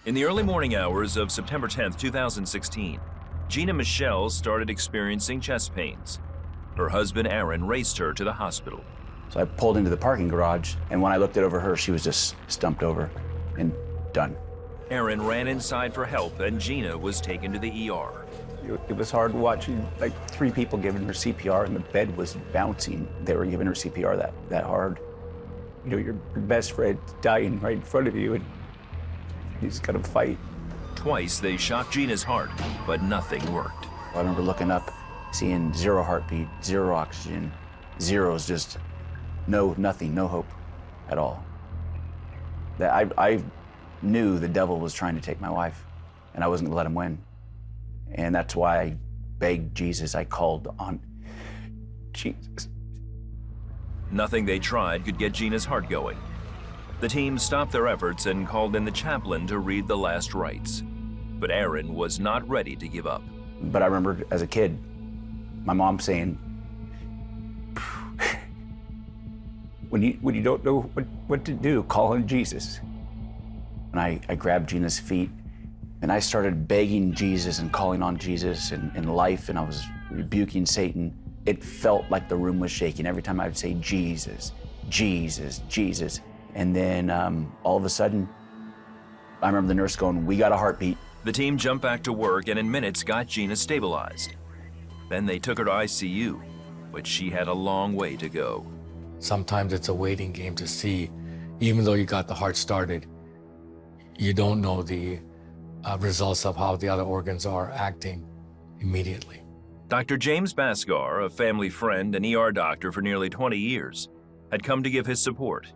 In the early morning hours of September 10th, 2016, Gina Michelle started experiencing chest pains. Her husband, Aaron, raced her to the hospital. So I pulled into the parking garage, and when I looked over her, she was just stumped over and done. Aaron ran inside for help, and Gina was taken to the ER. It was hard watching, like, 3 people giving her CPR, and the bed was bouncing. They were giving her CPR that hard. You know, your best friend dying right in front of you, and you just gotta fight. Twice they shocked Gina's heart, but nothing worked. I remember looking up, seeing 0 heartbeat, 0 oxygen, zeros, just nothing, no hope at all. That I knew the devil was trying to take my wife, and I wasn't gonna let him win. And that's why I begged Jesus, I called on Jesus. Nothing they tried could get Gina's heart going. The team stopped their efforts and called in the chaplain to read the last rites. But Aaron was not ready to give up. But I remember as a kid, my mom saying, when you don't know what to do, call on Jesus. And I grabbed Gina's feet, and I started begging Jesus and calling on Jesus in life, and I was rebuking Satan. It felt like the room was shaking every time I would say, Jesus, Jesus, Jesus. And then all of a sudden, I remember the nurse going, "We got a heartbeat." The team jumped back to work and in minutes got Gina stabilized. Then they took her to ICU, but she had a long way to go. Sometimes it's a waiting game to see, even though you got the heart started, you don't know the results of how the other organs are acting immediately. Dr. James Basgar, a family friend and ER doctor for nearly 20 years, had come to give his support.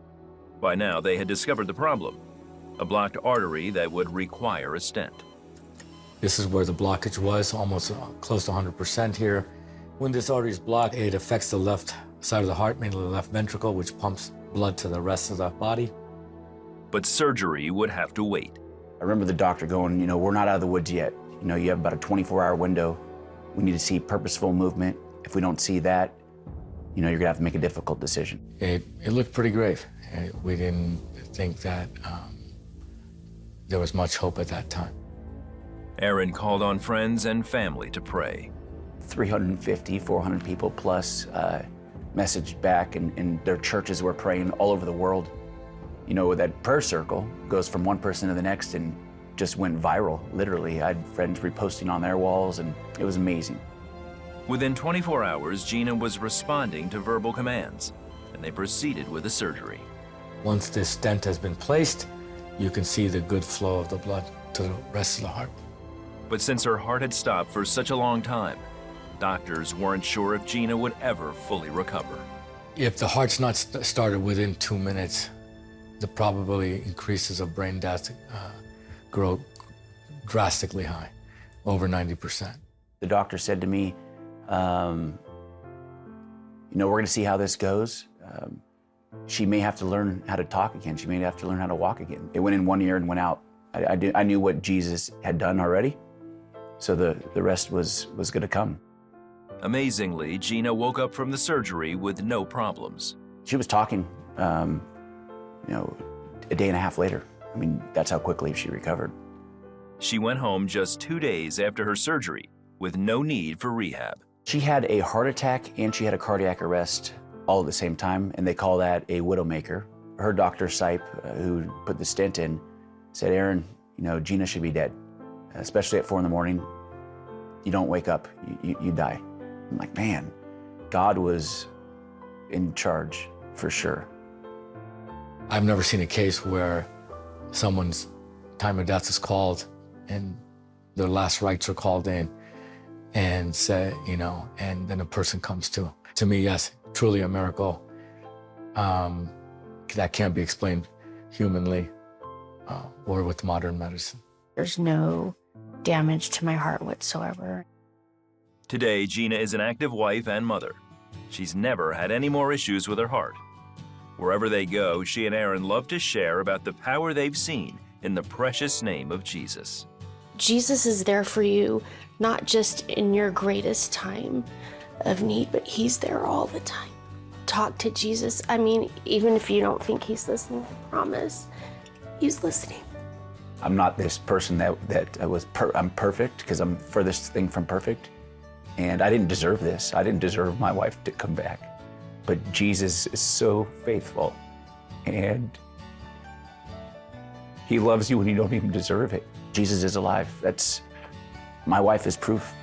By now, they had discovered the problem, a blocked artery that would require a stent. This is where the blockage was, almost close to 100% here. When this artery is blocked, it affects the left side of the heart, mainly the left ventricle, which pumps blood to the rest of the body. But surgery would have to wait. I remember the doctor going, you know, we're not out of the woods yet. You know, you have about a 24-hour window. We need to see purposeful movement. If we don't see that, you know, you're gonna have to make a difficult decision. It looked pretty grave. We didn't think that there was much hope at that time. Aaron called on friends and family to pray. 350, 400 people plus messaged back, and their churches were praying all over the world. You know, that prayer circle goes from one person to the next and just went viral, literally. I had friends reposting on their walls, and it was amazing. Within 24 hours, Gina was responding to verbal commands, and they proceeded with the surgery. Once this stent has been placed, you can see the good flow of the blood to the rest of the heart. But since her heart had stopped for such a long time, doctors weren't sure if Gina would ever fully recover. If the heart's not started within 2 minutes, the probability increases of brain death grow drastically high, over 90%. The doctor said to me, you know, we're gonna see how this goes. She may have to learn how to talk again. She may have to learn how to walk again. It went in one ear and went out. I knew what Jesus had done already, so the rest was gonna come. Amazingly, Gina woke up from the surgery with no problems. She was talking, you know, a day and a half later. I mean, that's how quickly she recovered. She went home just 2 days after her surgery with no need for rehab. She had a heart attack and she had a cardiac arrest all at the same time, and they call that a widowmaker. Her doctor, Sipe, who put the stent in, said, Aaron, you know, Gina should be dead, especially at 4 in the morning. You don't wake up, you die. I'm like, man, God was in charge for sure. I've never seen a case where someone's time of death is called and their last rites are called in and say, you know, and then a person comes to. To me, yes, truly a miracle that can't be explained humanly or with modern medicine. There's no damage to my heart whatsoever. Today, Gina is an active wife and mother. She's never had any more issues with her heart. Wherever they go, she and Aaron love to share about the power they've seen in the precious name of Jesus. Jesus is there for you, not just in your greatest time of need, but he's there all the time. Talk to Jesus. I mean, even if you don't think he's listening, I promise, he's listening. I'm not this person I'm perfect, because I'm furthest thing from perfect. And I didn't deserve this. I didn't deserve my wife to come back. But Jesus is so faithful, and he loves you when you don't even deserve it. Jesus is alive. My wife is proof.